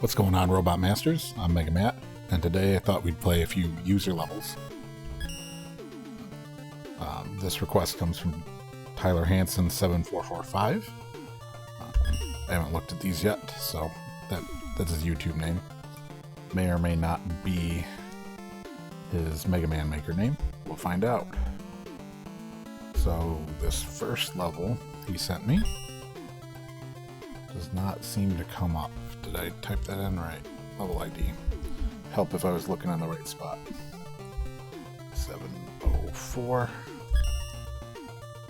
What's going on, Robot Masters? I'm Mega Matt, and today I thought we'd play a few user levels. This request comes from Tyler Hansen 7445. I haven't looked at these yet, so that's his YouTube name. May or may not be his Mega Man Maker name. We'll find out. So this first level he sent me does not seem to come up. Did I type that in right? Level ID. Help if I was looking on the right spot. 704.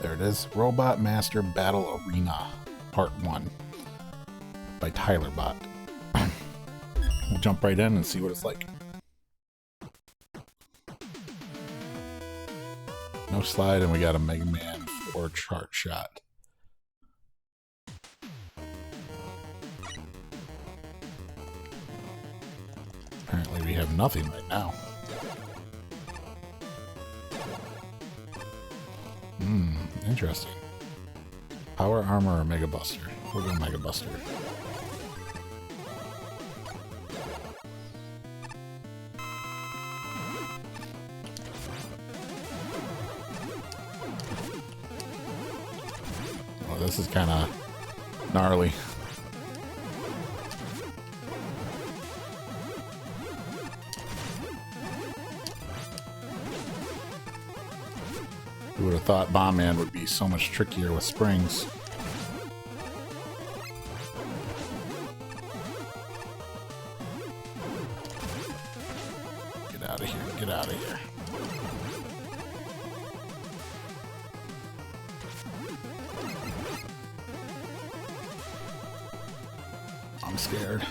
There it is. Robot Master Battle Arena Part 1 by TylerBot. We'll jump right in and see what it's like. No slide, and we got a Mega Man 4 chart shot. Apparently we have nothing right now. Interesting. Power Armor or Mega Buster? We'll go Mega Buster. Oh, this is kind of gnarly. Who would have thought Bomb Man would be so much trickier with springs? Get out of here, get out of here. I'm scared.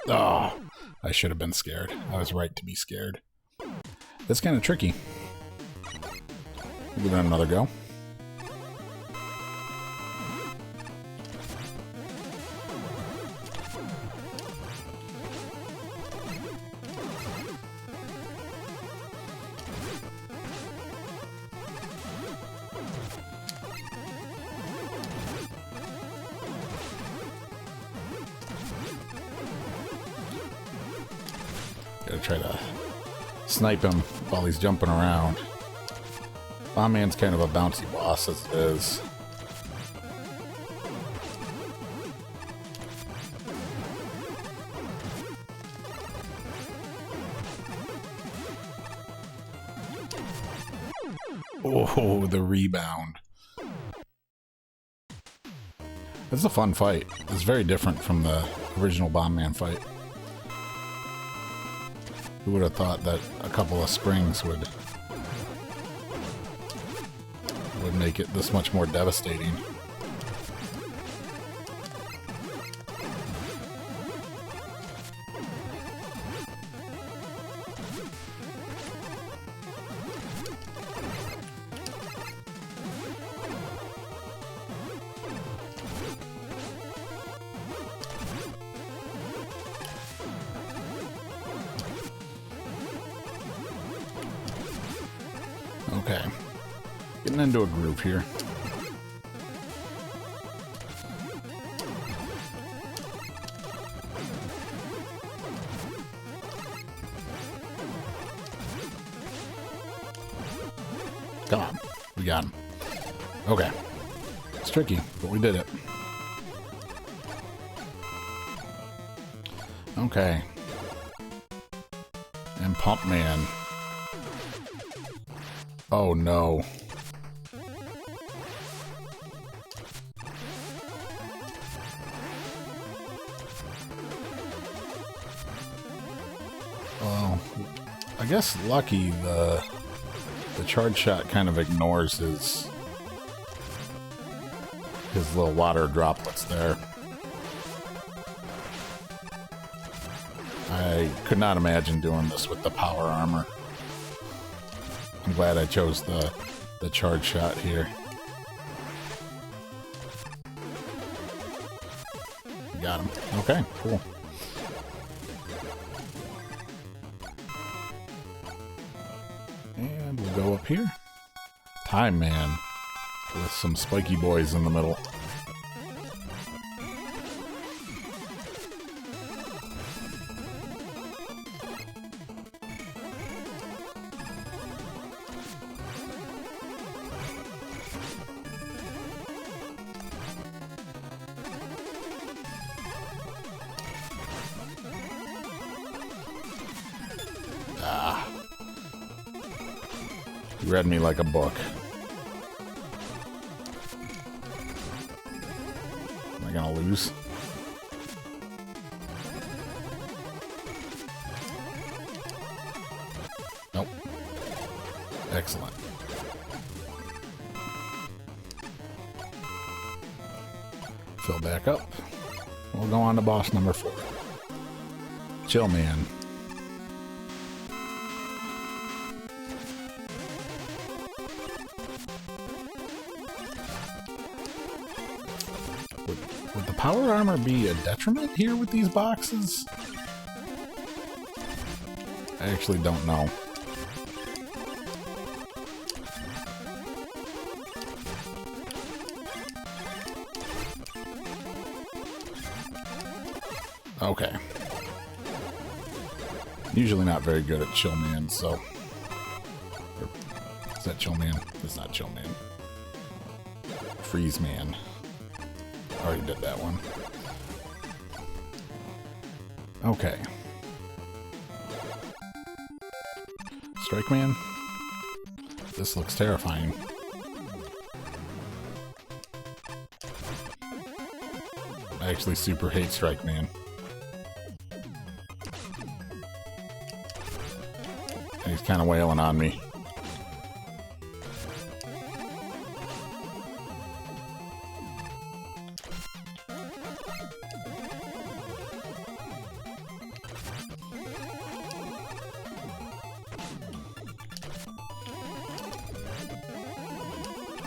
Oh, I should have been scared. I was right to be scared. That's kind of tricky. Give it another go. Gotta try to snipe him while he's jumping around. Bomb Man's kind of a bouncy boss as it is. Oh, the rebound. It's a fun fight. It's very different from the original Bomb Man fight. Who would have thought that a couple of springs would make it this much more devastating. Okay. Getting into a groove here. Come on. We got him. Okay. It's tricky, but we did it. Okay. And Pump Man. Oh no. Well, I guess lucky the charge shot kind of ignores his little water droplets there. I could not imagine doing this with the power armor. I'm glad I chose the charge shot here. Got him. Okay, cool. And we'll go up here. Time Man. with some spiky boys in the middle. You read me like a book. Am I gonna lose? Nope. Excellent. Fill back up. We'll go on to boss number 4. Chill Man. Would the power armor be a detriment here with these boxes? I actually don't know. Okay. Usually not very good at Chill Man, so... Is that Chill Man? It's not Chill Man. Freeze Man. Already did that one. Okay. Strike Man? This looks terrifying. I actually super hate Strike Man. And he's kind of wailing on me.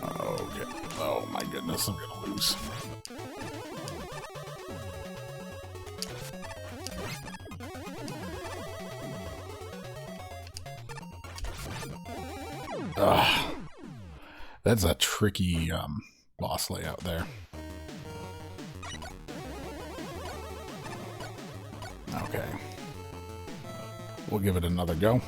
Okay. Oh my goodness, I'm gonna lose. Ugh. That's a tricky boss layout there. Okay. We'll give it another go.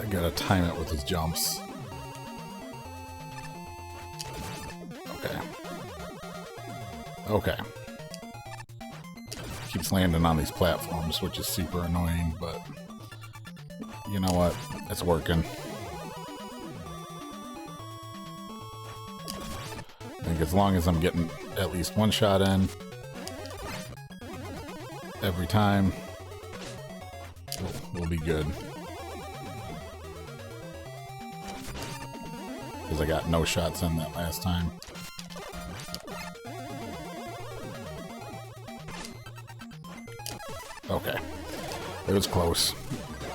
Gotta time it with his jumps. Okay. Okay. Keeps landing on these platforms, which is super annoying, but you know what? It's working. I think as long as I'm getting at least one shot in every time, we'll be good. Because I got no shots in that last time. Okay. It was close.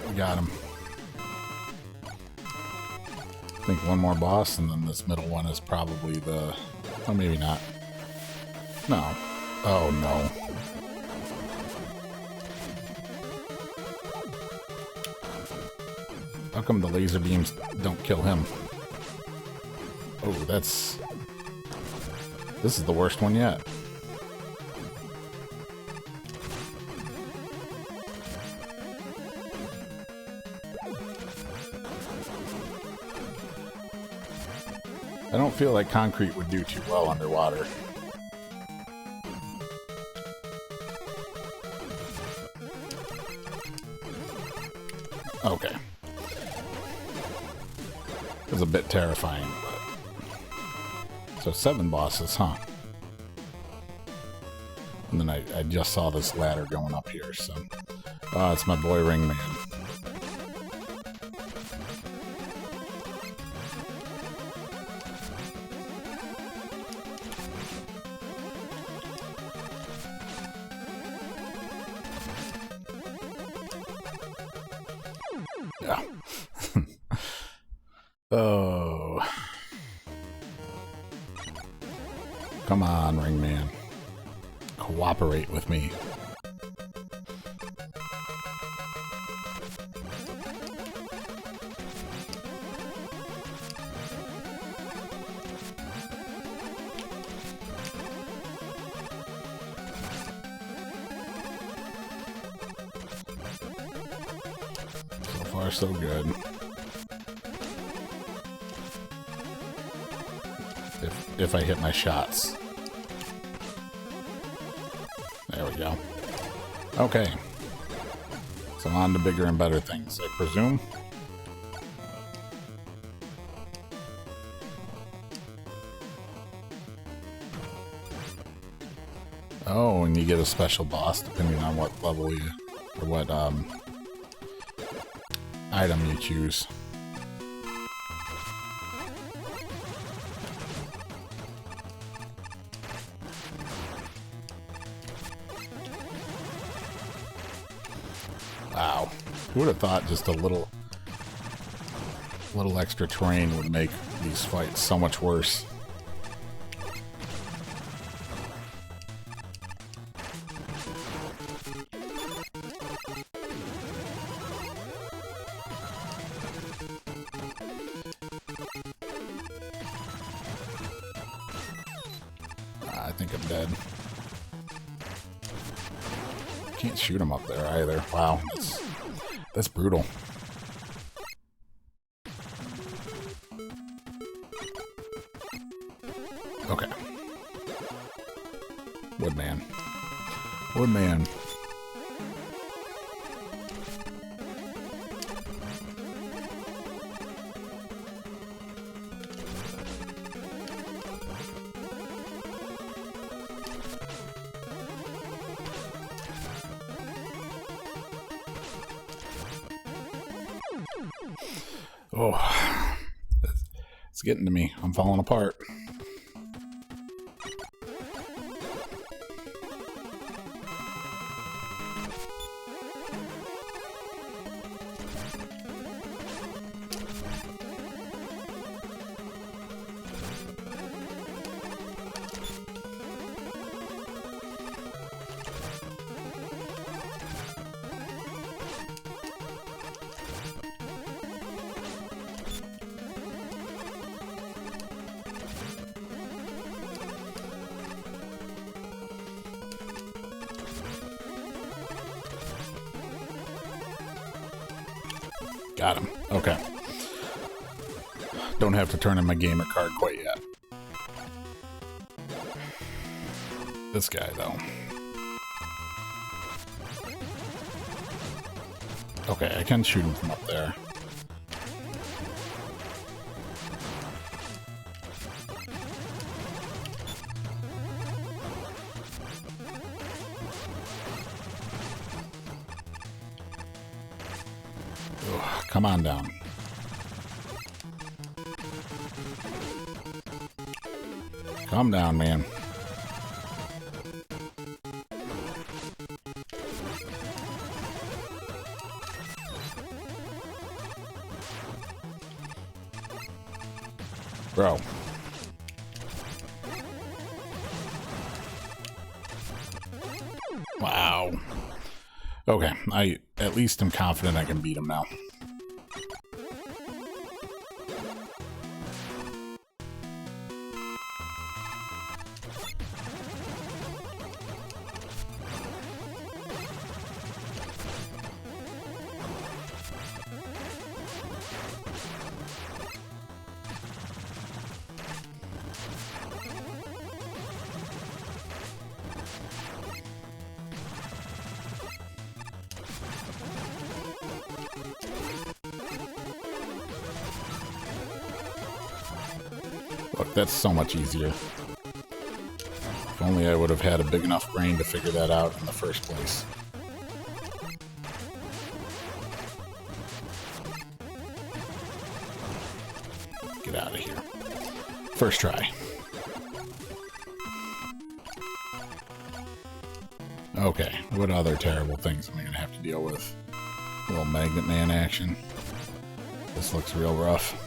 We got him. I think one more boss, and then this middle one is probably the... Oh, maybe not. No. Oh, no. How come the laser beams don't kill him? Oh, that's... This is the worst one yet. I don't feel like concrete would do too well underwater. Okay. It was a bit terrifying, but... So 7 bosses, huh? And then I just saw this ladder going up here, so... Oh, it's my boy Ring Man. Yeah. Oh. Come on, Ringman. Cooperate with me. So far, so good. If I hit my shots. There we go. Okay. So on to bigger and better things, I presume. Oh, and you get a special boss depending on what level you, or what item you choose. Wow. Who would have thought just a little extra terrain would make these fights so much worse? I think I'm dead. Can't shoot him up there either. Wow, that's brutal. Okay. Woodman. Woodman. Oh, it's getting to me. I'm falling apart. Got him. Okay. Don't have to turn in my gamer card quite yet. This guy, though. Okay, I can shoot him from up there. Ugh, come on down. Calm down, man. Bro. Wow. Okay, I at least am confident I can beat him now. Look, that's so much easier. If only I would have had a big enough brain to figure that out in the first place. Get out of here. First try. Okay, what other terrible things am I gonna have to deal with? A little Magnet Man action. This looks real rough.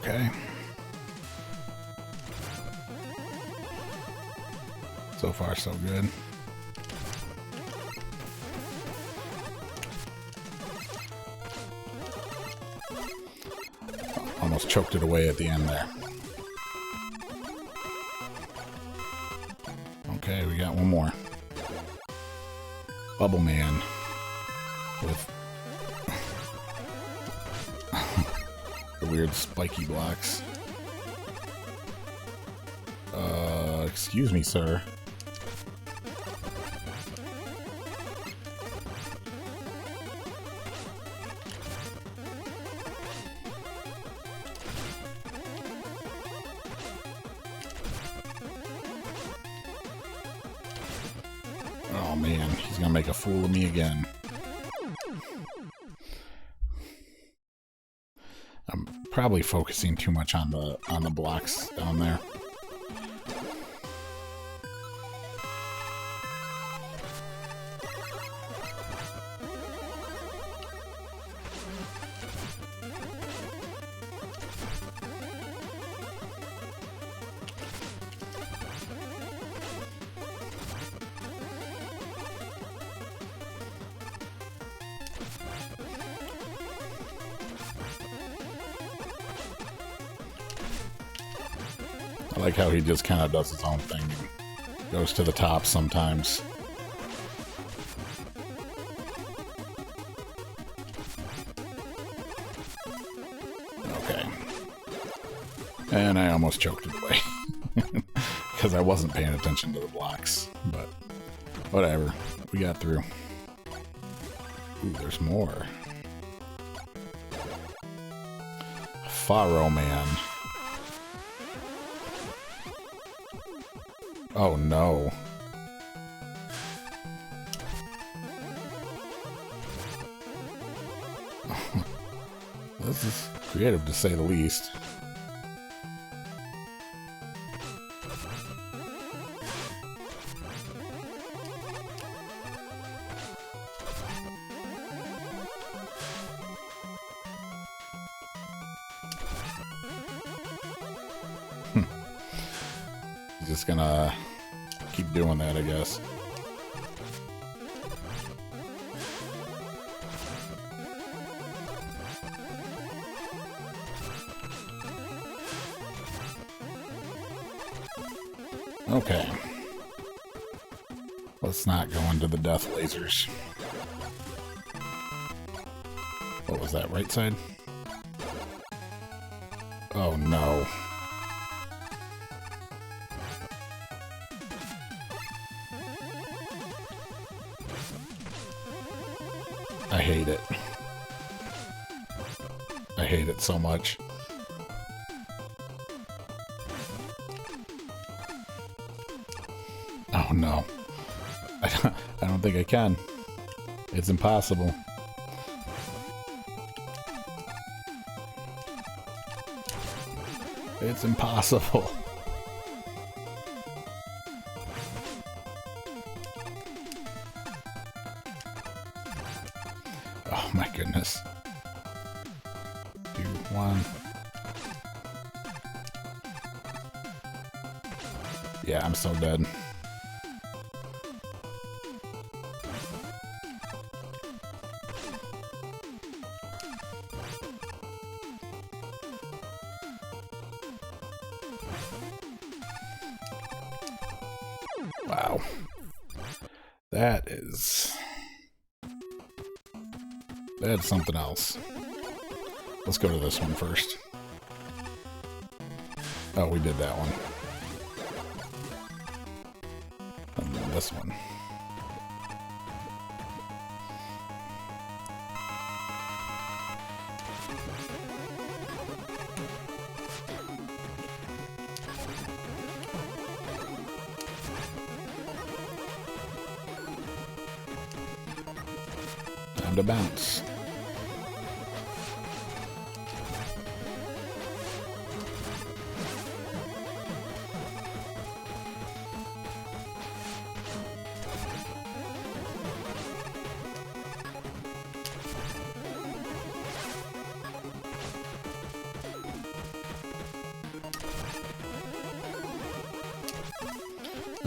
Okay. So far, so good. Almost choked it away at the end there. Okay, we got one more. Bubble Man with the weird spiky blocks. Excuse me, sir. Oh man, he's gonna make a fool of me again. I'm probably focusing too much on the blocks down there. I like how he just kind of does his own thing and goes to the top sometimes. Okay. And I almost choked it away. Because I wasn't paying attention to the blocks. But whatever. We got through. Ooh, there's more. Pharaoh Man. Oh no. This is creative to say the least. Just gonna keep doing that, I guess. Okay. Let's not go into the death lasers. What was that, right side? Oh no. I hate it. I hate it so much. Oh no. I don't think I can. It's impossible. It's impossible. Oh my goodness. 2, 1. Yeah, I'm so dead. Wow. That's something else. Let's go to this one first. Oh, we did that one. And then this one. Time to bounce.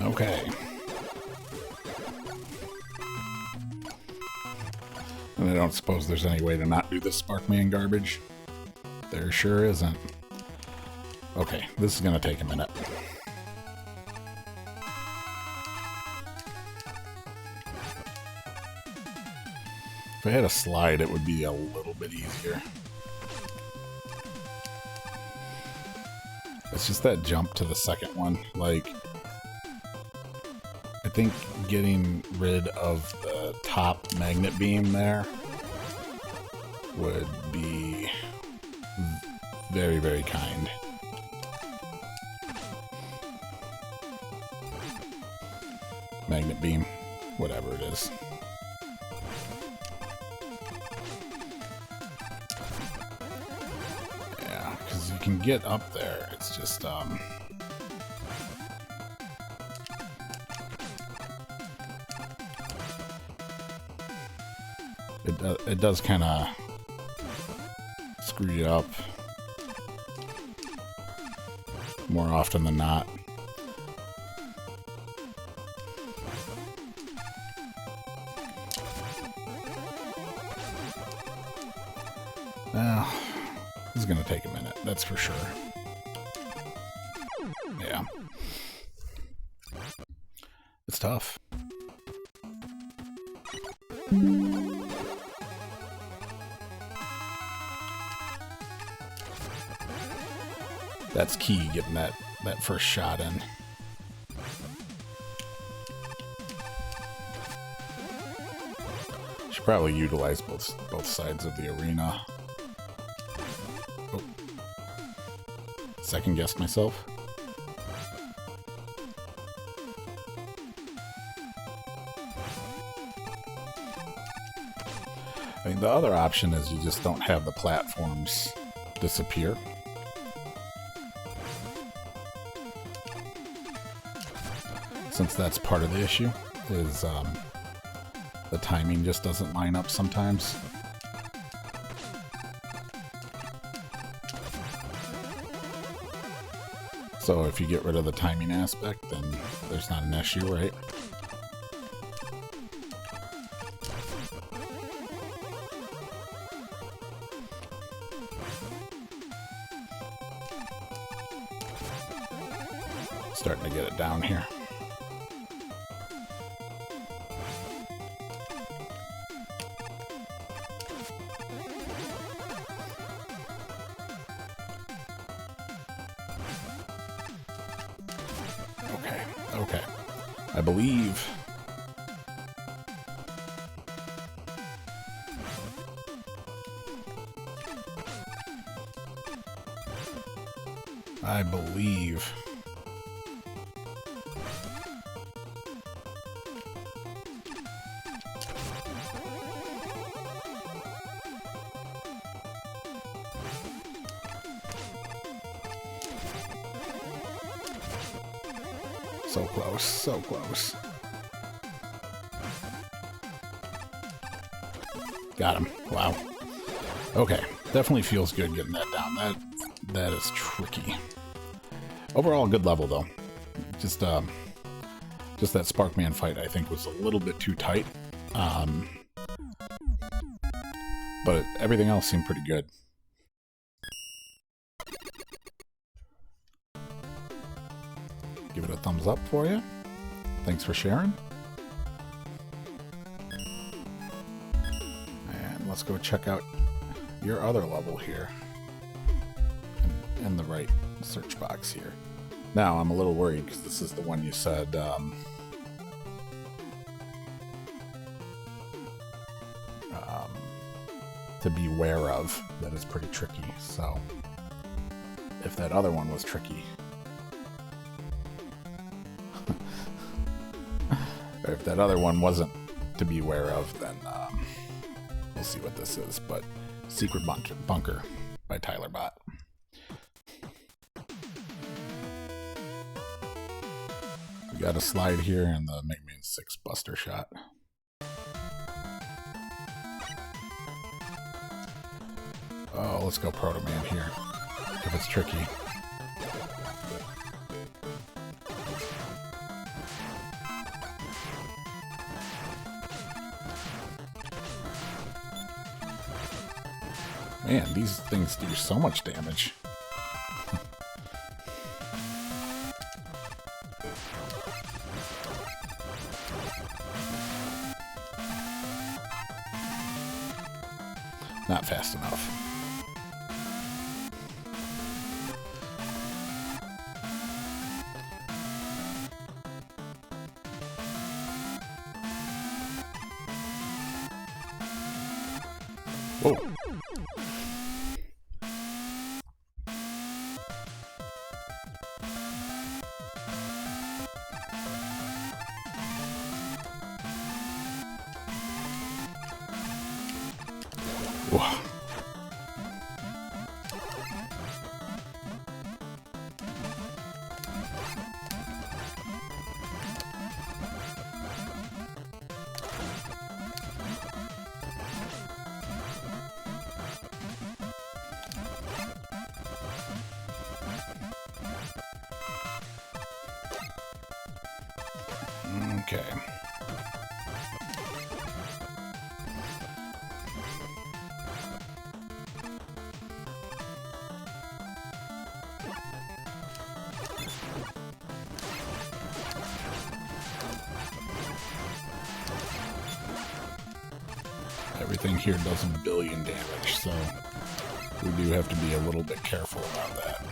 Okay. And I don't suppose there's any way to not do this Sparkman garbage. There sure isn't. Okay, this is gonna take a minute. If I had a slide, it would be a little bit easier. It's just that jump to the second one. Like, I think getting rid of the top magnet beam there would be very, very kind. Magnet beam, whatever it is. Yeah, because you can get up there. It's just, it does kind of screw you up more often than not. Well, this is going to take a minute, that's for sure. Yeah. It's tough. That's key, getting that first shot in. Should probably utilize both sides of the arena. Oh. Second guessed myself. I mean, the other option is you just don't have the platforms disappear. Since that's part of the issue, is the timing just doesn't line up sometimes. So if you get rid of the timing aspect, then there's not an issue, right? Starting to get it down here. Okay. I believe. So close, so close. Got him. Wow. Okay, definitely feels good getting that down. That is tricky. Overall, good level though. Just that Sparkman fight I think was a little bit too tight. But everything else seemed pretty good. Give it a thumbs up for you. Thanks for sharing. And let's go check out your other level here. In the right search box here. Now, I'm a little worried because this is the one you said to be aware of. That is pretty tricky. So, if that other one was tricky, or if that other one wasn't to be aware of, then we'll see what this is. But Secret Bunker by TylerBot. We got a slide here and the Mega Man 6 Buster Shot. Oh, let's go Proto Man here, if it's tricky. Man, these things do so much damage. Not fast enough. Whoa. Whoa. Okay. Everything here does a billion damage, so we do have to be a little bit careful about that.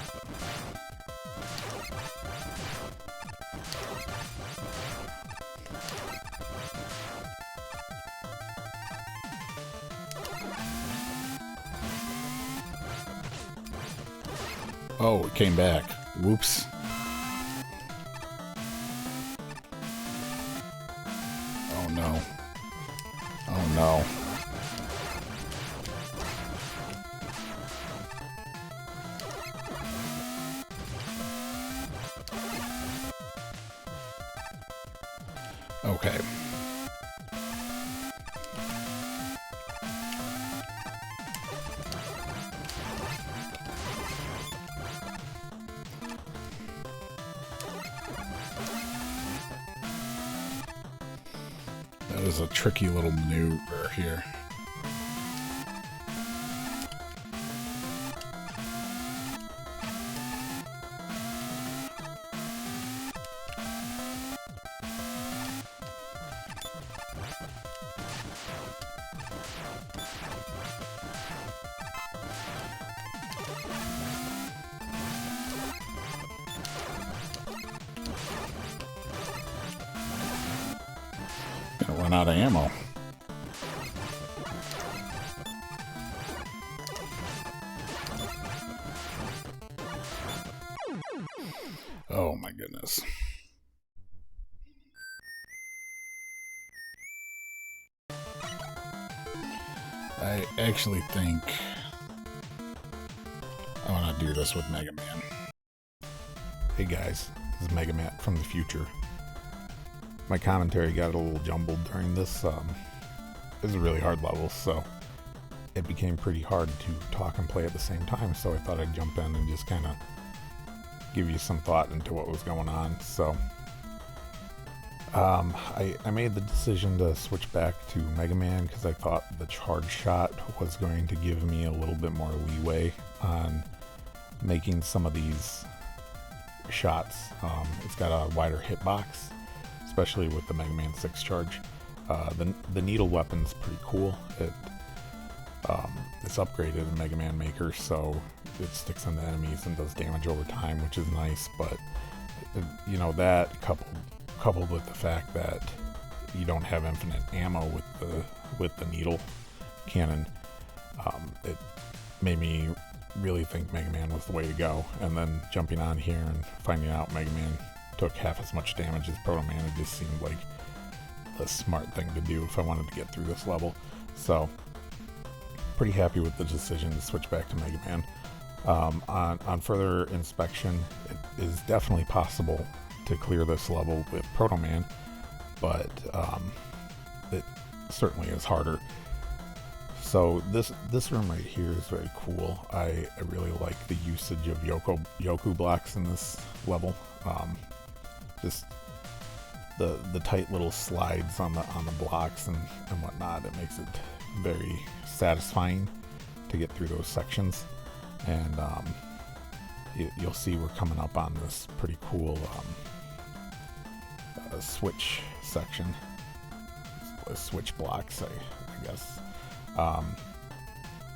Oh, it came back. Whoops. Oh no. Oh no. Okay. That is a tricky little maneuver here. Gonna run out of ammo. Oh my goodness. I actually think I want to do this with Mega Man. Hey guys, this is Mega Man from the future. My commentary got a little jumbled during this. It was a really hard level, so it became pretty hard to talk and play at the same time, so I thought I'd jump in and just kind of give you some thought into what was going on. So I made the decision to switch back to Mega Man because I thought the charge shot was going to give me a little bit more leeway on making some of these shots. It's got a wider hitbox, especially with the Mega Man 6 charge. The needle weapon's pretty cool. It's upgraded in Mega Man Maker, so it sticks into enemies and does damage over time, which is nice. But you know, that coupled with the fact that you don't have infinite ammo with the needle cannon, it made me really think Mega Man was the way to go. And then jumping on here and finding out Mega Man took half as much damage as Proto Man, it just seemed like the smart thing to do if I wanted to get through this level. So pretty happy with the decision to switch back to Mega Man. On further inspection, it is definitely possible to clear this level with Proto Man, but it certainly is harder. So this room right here is very cool. I really like the usage of Yoku blocks in this level. Just the tight little slides on the blocks and whatnot. It makes it very satisfying to to get through those sections, and you'll see we're coming up on this pretty cool switch section, switch blocks, I guess,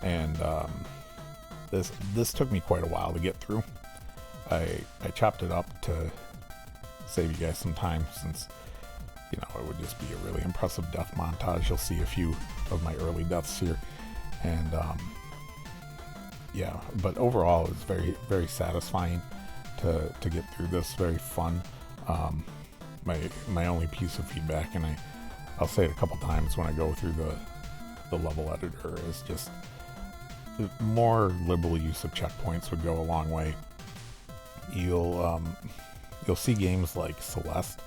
and this took me quite a while to get through. I chopped it up to save you guys some time, since it would just be a really impressive death montage. You'll see a few of my early deaths here, and yeah, but overall it's very, very satisfying to get through this. Very fun. My only piece of feedback, and I'll say it a couple times when I go through the level editor, is just more liberal use of checkpoints would go a long way. You'll see games like Celeste,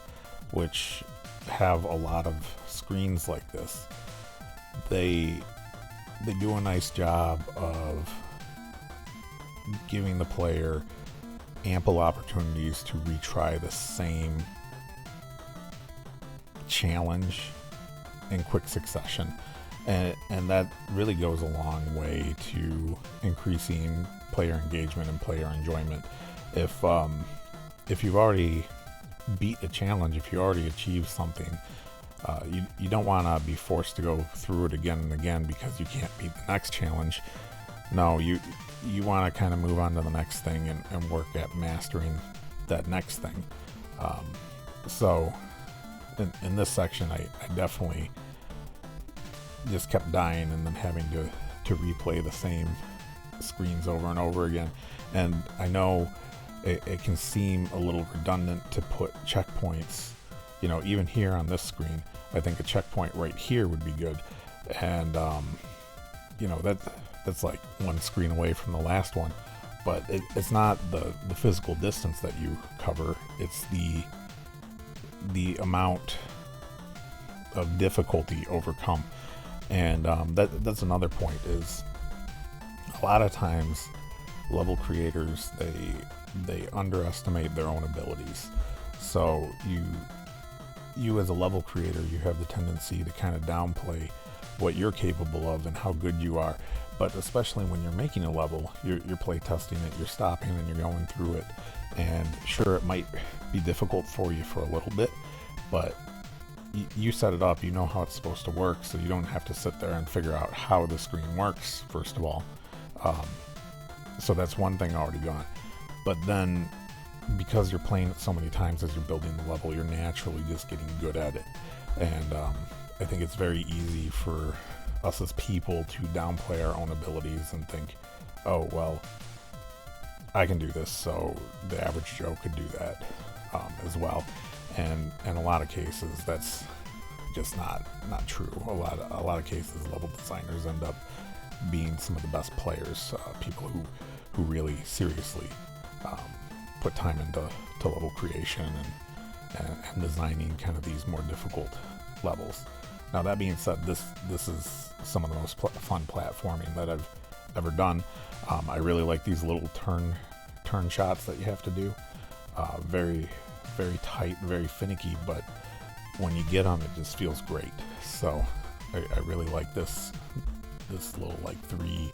which have a lot of screens like this. They do a nice job of giving the player ample opportunities to retry the same challenge in quick succession, and that really goes a long way to increasing player engagement and player enjoyment. If you've already beat a challenge, if you already achieved something, you don't want to be forced to go through it again and again because you can't beat the next challenge. No, you want to kind of move on to the next thing and work at mastering that next thing. So in this section, I definitely just kept dying and then having to replay the same screens over and over again. And I know it can seem a little redundant to put checkpoints, even here on this screen. I think a checkpoint right here would be good, and that's like one screen away from the last one, but it's not the physical distance that you cover, it's the amount of difficulty overcome. And that's another point, is a lot of times level creators, they underestimate their own abilities. So you as a level creator, you have the tendency to kind of downplay what you're capable of and how good you are. But especially when you're making a level, you're play testing it, you're stopping and you're going through it. And sure, it might be difficult for you for a little bit, but you set it up, you know how it's supposed to work, so you don't have to sit there and figure out how the screen works, first of all. So that's one thing already gone. But then, because you're playing it so many times as you're building the level, you're naturally just getting good at it. And I think it's very easy for us as people to downplay our own abilities and think, oh, well, I can do this, so the average Joe could do that as well. And in a lot of cases, that's just not true. A lot of cases, level designers end up being some of the best players, people who really seriously put time into level creation and designing kind of these more difficult levels. Now, that being said, this is some of the most fun platforming that I've ever done. I really like these little turn shots that you have to do. Very, very tight, very finicky, but when you get them, it just feels great. So I really like this little like three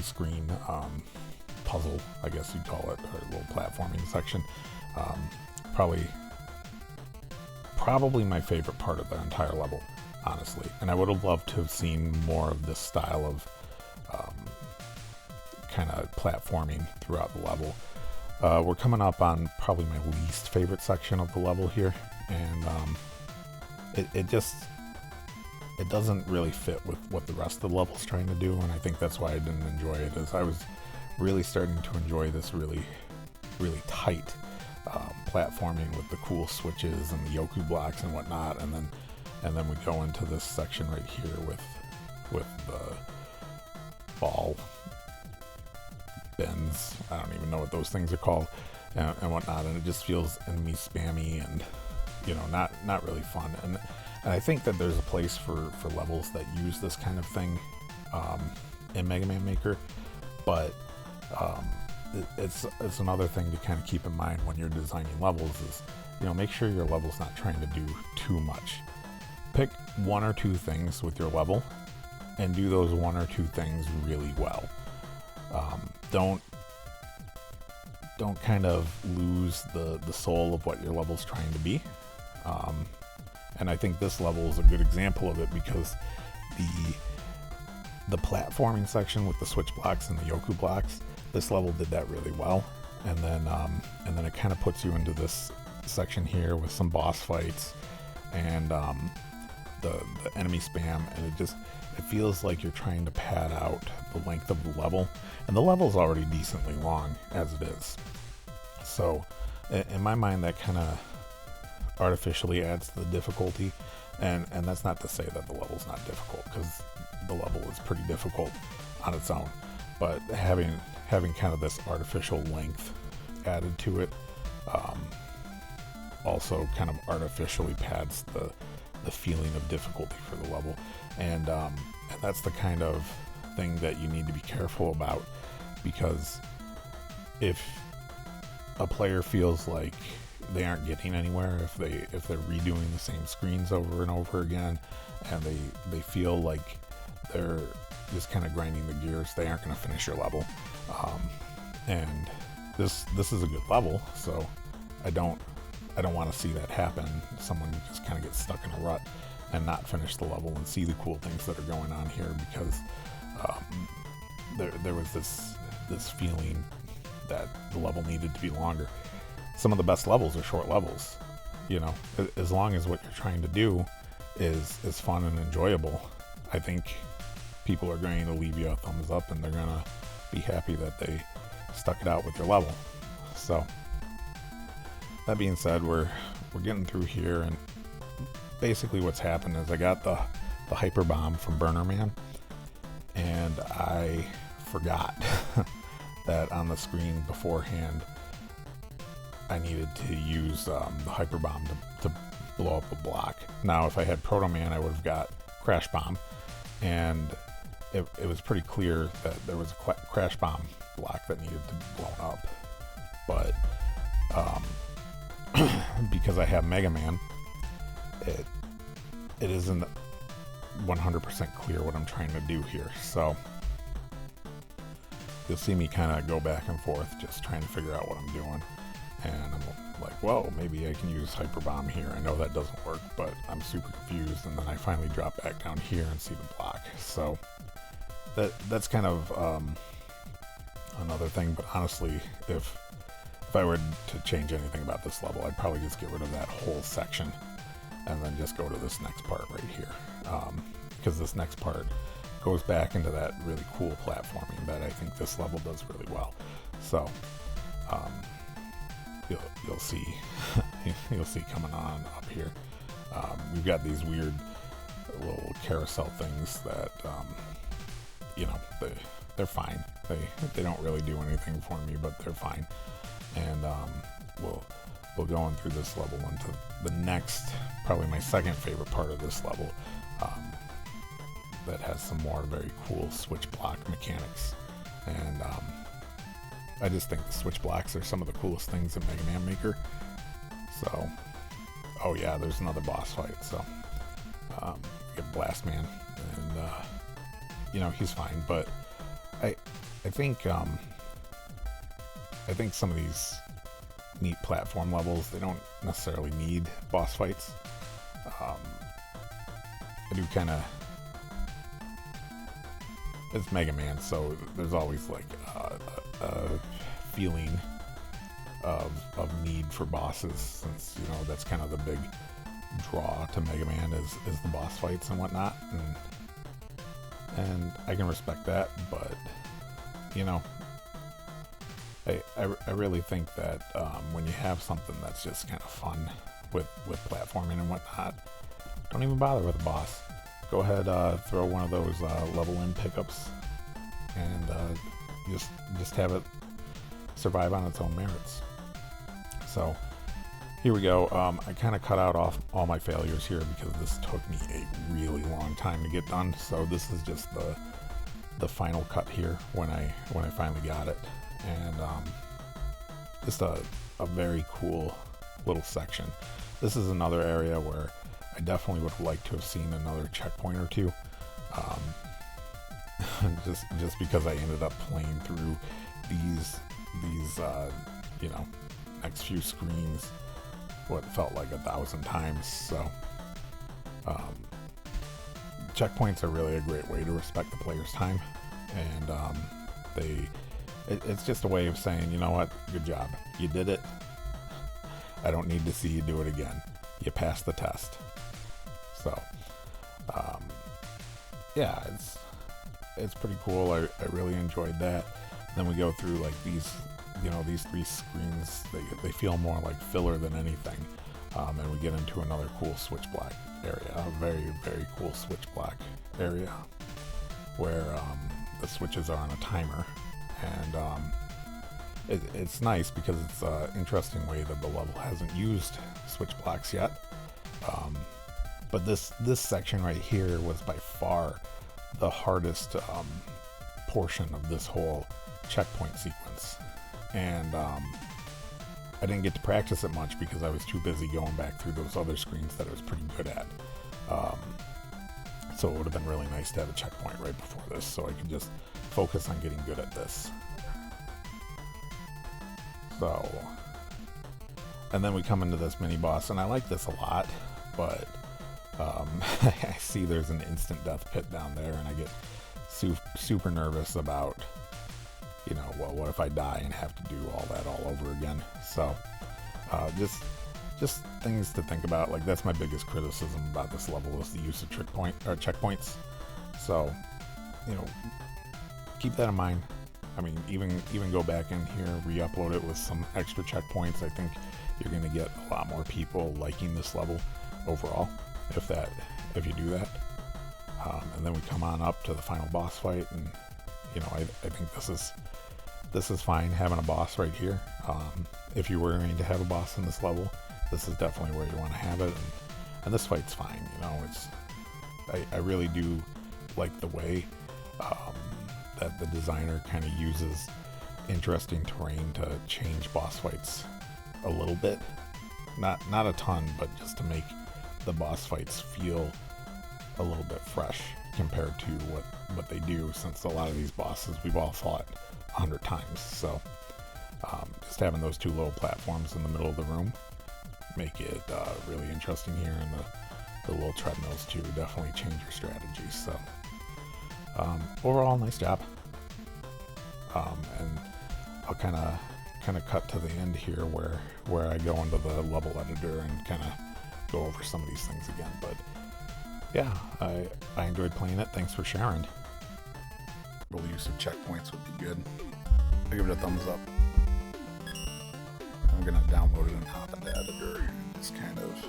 screen puzzle, I guess you'd call it, or little platforming section. Probably my favorite part of the entire level, honestly. And I would have loved to have seen more of this style of kind of platforming throughout the level. We're coming up on probably my least favorite section of the level here, and it doesn't really fit with what the rest of the level's trying to do, and I think that's why I didn't enjoy it, as I was really starting to enjoy this really, really tight platforming with the cool switches and the Yoku blocks and whatnot, and then we go into this section right here with the ball bends. I don't even know what those things are called, and whatnot, and it just feels enemy spammy and not really fun. And I think that there's a place for levels that use this kind of thing in Mega Man Maker, but it's another thing to kind of keep in mind when you're designing levels is, make sure your level's not trying to do too much. Pick one or two things with your level, and do those one or two things really well. Don't kind of lose the soul of what your level's trying to be. And I think this level is a good example of it, because the platforming section with the switch blocks and the Yoku blocks, this level did that really well. And then it kind of puts you into this section here with some boss fights and the enemy spam, and it feels like you're trying to pad out the length of the level, and the level's already decently long as it is. So in my mind, that kind of artificially adds to the difficulty, and that's not to say that the level's not difficult, because the level is pretty difficult on its own, but having kind of this artificial length added to it also kind of artificially pads the feeling of difficulty for the level, and that's the kind of thing that you need to be careful about, because if a player feels like they aren't getting anywhere, if they're redoing the same screens over and over again, and they feel like they're just kind of grinding the gears, they aren't going to finish your level. And this is a good level, so I don't want to see that happen. Someone just kind of gets stuck in a rut and not finish the level and see the cool things that are going on here, because there was this feeling that the level needed to be longer. Some of the best levels are short levels, you know, as long as what you're trying to do is fun and enjoyable. I think people are going to leave you a thumbs up, and they're going to be happy that they stuck it out with your level. So that being said, we're getting through here, and basically what's happened is I got the hyper bomb from Burner Man, and I forgot that on the screen beforehand I needed to use the hyper bomb to blow up a block. Now if I had Proto Man, I would have got Crash Bomb, and it was pretty clear that there was a Crash Bomb block that needed to be blown up, but because I have Mega Man, it isn't 100% clear what I'm trying to do here. So you'll see me kind of go back and forth just trying to figure out what I'm doing, and I'm like, whoa, maybe I can use Hyper Bomb here. I know that doesn't work, but I'm super confused, and then I finally drop back down here and see the block. So that's kind of another thing, but honestly, if I were to change anything about this level, I'd probably just get rid of that whole section and then just go to this next part right here, because this next part goes back into that really cool platforming that I think this level does really well. So you'll see you'll see coming on up here. We've got these weird little carousel things that you know, they're fine. They don't really do anything for me, but they're fine. And we'll go on through this level into the next, probably my second favorite part of this level, that has some more very cool switch block mechanics. And I just think the switch blocks are some of the coolest things in Mega Man Maker. So, oh yeah, there's another boss fight. So we get Blast Man, and you know, he's fine, but I think some of these neat platform levels, they don't necessarily need boss fights. I do kind of, it's Mega Man, so there's always like a feeling of need for bosses, since, you know, that's kind of the big draw to Mega Man is the boss fights and whatnot, and I can respect that, but you know, I really think that when you have something that's just kind of fun with platforming and whatnot, don't even bother with a boss. Go ahead, throw one of those level in pickups, and just have it survive on its own merits. So here we go. I kind of cut out off all my failures here because this took me a really long time to get done. So this is just the final cut here when I finally got it, and just a very cool little section. This is another area where I definitely would have liked to have seen another checkpoint or two. just because I ended up playing through these next few screens what felt like 1,000 times. So checkpoints are really a great way to respect the player's time, and it's just a way of saying, you know what, good job, you did it. I don't need to see you do it again. You passed the test. So yeah, it's pretty cool. I really enjoyed that. Then we go through like these 3 screens. They feel more like filler than anything. And we get into another cool switch black area, a very, very cool switch black area where the switches are on a timer. And it's nice because it's an interesting way that the level hasn't used switch blocks yet. But this section right here was by far the hardest portion of this whole checkpoint sequence. And I didn't get to practice it much because I was too busy going back through those other screens that I was pretty good at. So it would have been really nice to have a checkpoint right before this so I could just focus on getting good at this. So, and then we come into this mini boss, and I like this a lot, but I see there's an instant death pit down there, and I get super nervous about, well, what if I die and have to do all that all over again? So, just things to think about. Like, that's my biggest criticism about this level is the use of checkpoints. So, keep that in mind. I mean, even go back in here, re-upload it with some extra checkpoints. I think you're going to get a lot more people liking this level overall if you do that. And then we come on up to the final boss fight, and I think this is fine having a boss right here. If you were going to have a boss in this level, this is definitely where you want to have it, and this fight's fine. I really do like the way that the designer kind of uses interesting terrain to change boss fights a little bit, not a ton, but just to make the boss fights feel a little bit fresh compared to what they do, since a lot of these bosses we've all fought 100 times. So just having those 2 little platforms in the middle of the room make it really interesting here, and the little treadmills too definitely change your strategy. So overall, nice job. And I'll kind of cut to the end here where I go into the level editor and kind of go over some of these things again. But yeah, I enjoyed playing it. Thanks for sharing. The use of checkpoints would be good. I give it a thumbs up. I'm gonna download it and hop into the editor and just kind of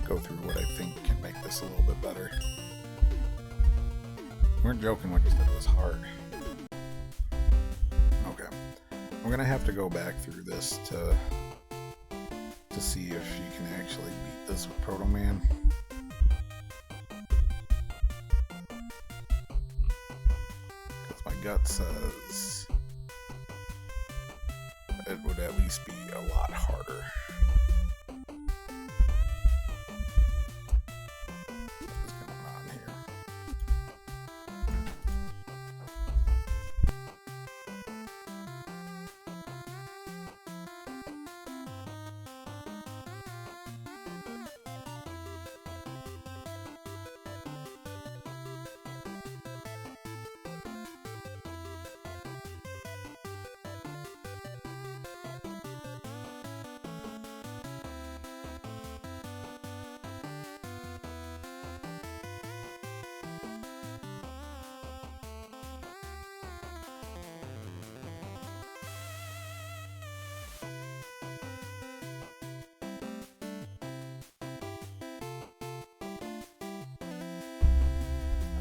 go through what I think can make this a little bit better. You weren't joking when you said it was hard. Okay. I'm gonna have to go back through this to see if you can actually beat this with Proto Man. Because my gut says it would at least be a lot harder. What's going on here?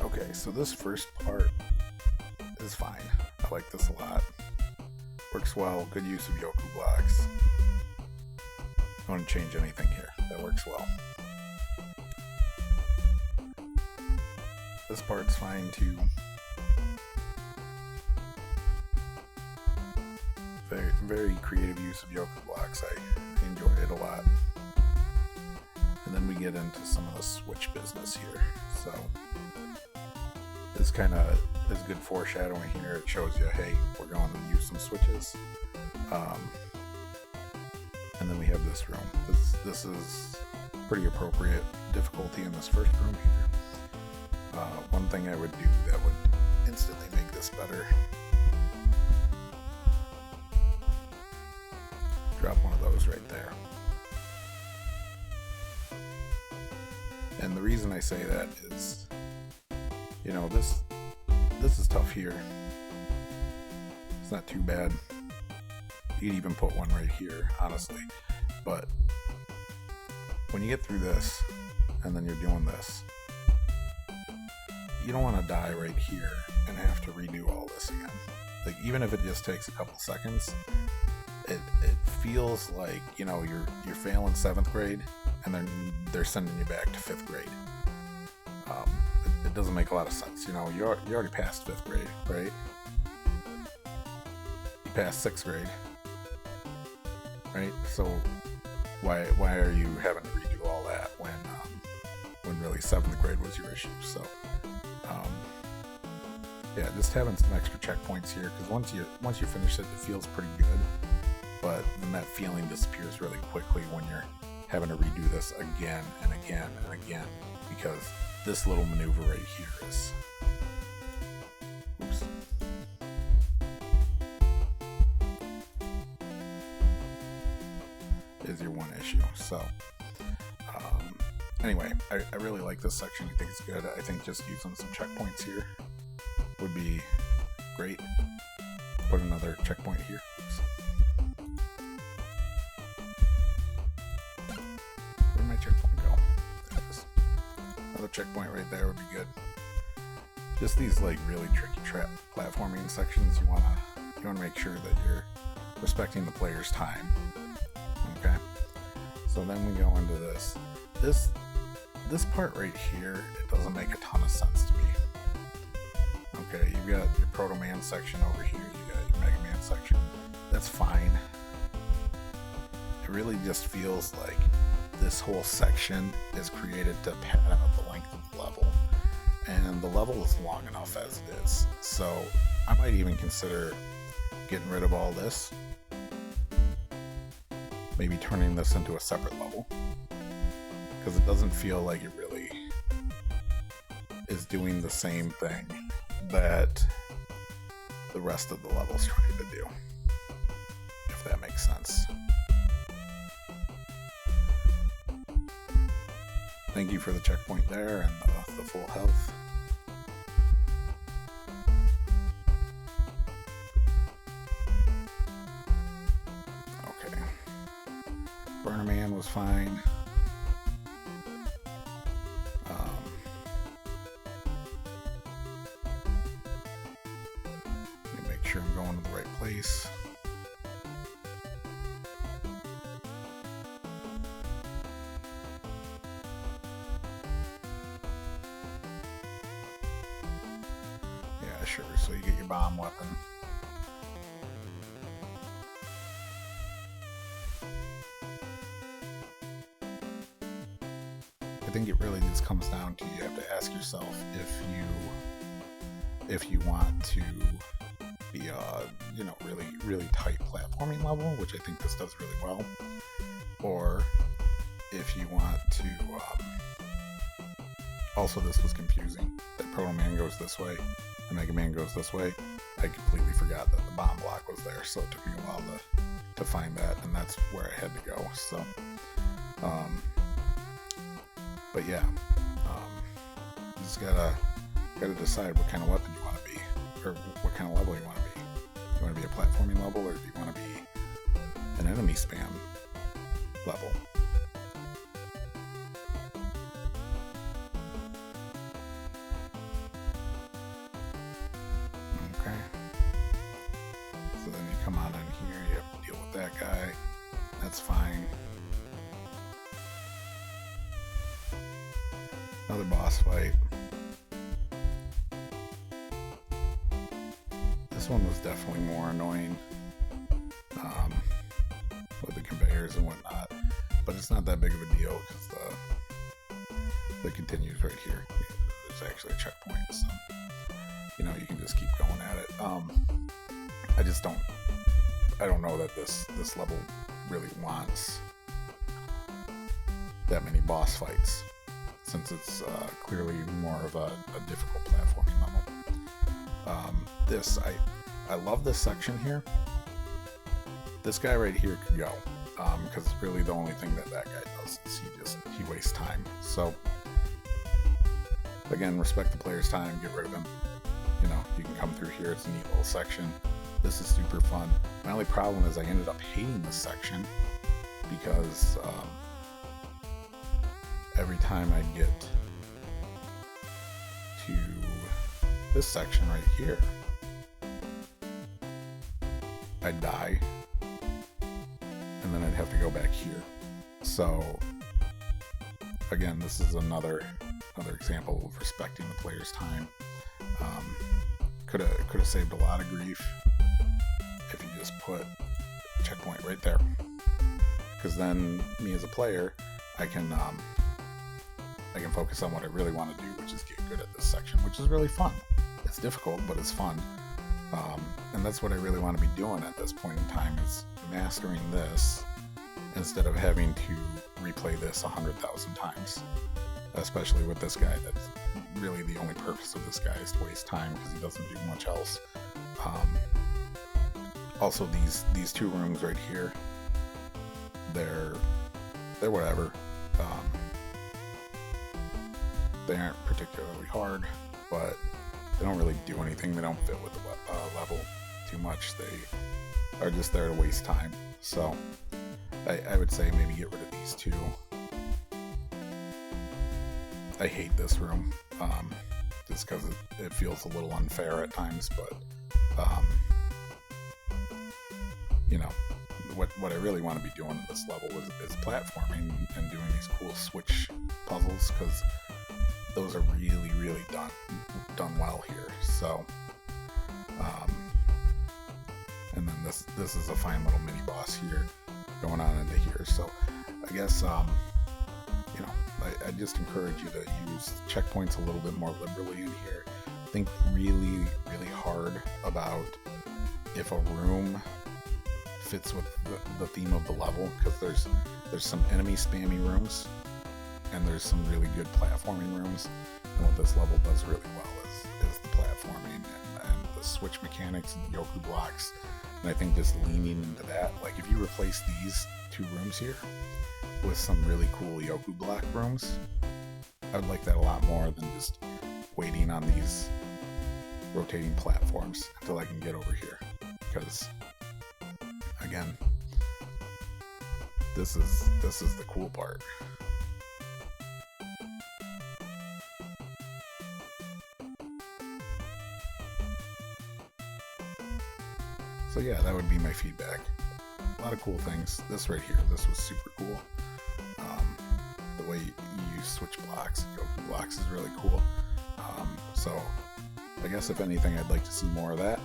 Okay, so this first part is fine. I like this a lot. Works well, good use of Yoku blocks. I don't want to change anything here. That works well. This part's fine too. Very, very creative use of Yoku blocks. I enjoy it a lot. And then we get into some of the switch business here. So This kind of is good foreshadowing here. It shows you, hey, we're going to use some switches. And then we have this room. This is pretty appropriate difficulty in this first room here. One thing I would do that would instantly make this better. Drop one of those right there. And the reason I say that is, you know, this is tough here. It's not too bad. You'd even put one right here, honestly. But when you get through this, and then you're doing this, you don't want to die right here and have to redo all this again. Like, even if it just takes a couple seconds, it feels like, you know, you're failing 7th grade, and then they're sending you back to 5th grade. It doesn't make a lot of sense. You know, you already passed 5th grade, right? You passed 6th grade, right? So why are you having to redo all that when really 7th grade was your issue? So yeah, just having some extra checkpoints here, because once you finish it, it feels pretty good, but then that feeling disappears really quickly when you're having to redo this again and again and again, because this little maneuver right here is, oops, is your one issue. So anyway, I really like this section. I think it's good. I think just using some checkpoints here would be great. Put another checkpoint here. Oops. Where'd my checkpoint go? There it is. Another checkpoint right there would be good. Just these like really tricky platforming sections, you wanna make sure that you're respecting the player's time. Okay. So then we go into this part right here. It doesn't make a ton of sense to me. Okay, you've got your Proto Man section over here, you got your Mega Man section. That's fine. It really just feels like this whole section is created to pad out the length of the level. And the level is long enough as it is. So I might even consider getting rid of all this. Maybe turning this into a separate level. Because it doesn't feel like it really is doing the same thing that the rest of the level's trying to do, if that makes sense. Thank you for the checkpoint there and the full health. Okay. Burner Man was fine. Sure I'm going to the right place. Yeah, sure. So you get your bomb weapon. I think it really just comes down to, you have to ask yourself if you want to be you know, really tight platforming level, which I think this does really well, or if you want to also, this was confusing, that Proto Man goes this way and Mega Man goes this way. I completely forgot that the bomb block was there, so it took me a while to find that, and that's where I had to go. So but yeah, you just gotta decide what kind of weapon you want to be, or what kind of level you want to be. You want to be a platforming level, or do you want to be an enemy spam level? Okay. So then you come on in here, you have to deal with that guy. That's fine. Another boss fight. This one was definitely more annoying with the conveyors and whatnot, but it's not that big of a deal because the continues right here. is actually a checkpoint, so you know, you can just keep going at it. I don't know that this level really wants that many boss fights, since it's clearly more of a difficult platforming level. I love this section here. This guy right here could go, because really the only thing that guy does is he wastes time. So again, respect the player's time, get rid of him. You know, you can come through here. It's a neat little section. This is super fun. My only problem is I ended up hating this section because every time I get to this section right here, I'd die, and then I'd have to go back here. So again, this is another example of respecting the player's time. Could have saved a lot of grief if you just put a checkpoint right there, because then me as a player, I can focus on what I really want to do, which is get good at this section, which is really fun. It's difficult, but it's fun, and that's what I really want to be doing at this point in time, is mastering this instead of having to replay this 100,000 times, especially with this guy. That's really the only purpose of this guy, is to waste time, because he doesn't do much else. Also, these two rooms right here, they're whatever. They aren't particularly hard, but they don't really do anything. They don't fit with the level too much. They are just there to waste time. So I would say maybe get rid of these two. I hate this room, just because it feels a little unfair at times, but you know, what I really want to be doing at this level is platforming and doing these cool switch puzzles, because those are really done well here. So and then this is a fine little mini boss here going on into here. So I guess you know, I just encourage you to use checkpoints a little bit more liberally in here. Think really hard about if a room fits with the theme of the level, because there's some enemy spammy rooms and there's some really good platforming rooms, and what this level does really well is the platforming and the switch mechanics and the Yoku blocks. And I think just leaning into that, like if you replace these two rooms here with some really cool Yoku block rooms, I would like that a lot more than just waiting on these rotating platforms until I can get over here, because again, this is the cool part. So yeah, that would be my feedback. A lot of cool things. This right here, this was super cool. The way you use switch blocks, Yoku blocks, is really cool. So I guess if anything, I'd like to see more of that.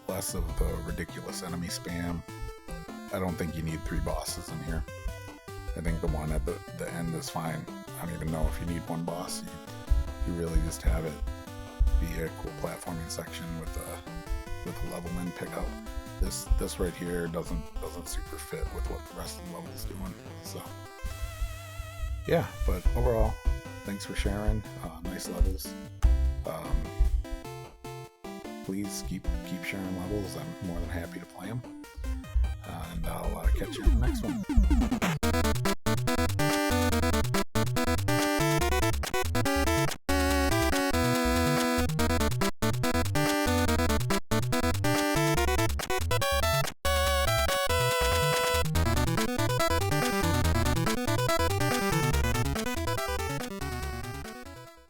Less of the ridiculous enemy spam. I don't think you need 3 bosses in here. I think the one at the end is fine. I don't even know if you need 1 boss. You really just have it be a cool platforming section with a level in pickup. This right here doesn't super fit with what the rest of the level is doing. So yeah, but overall, thanks for sharing. Nice levels. Please keep sharing levels. I'm more than happy to play them. And I'll catch you in the next one.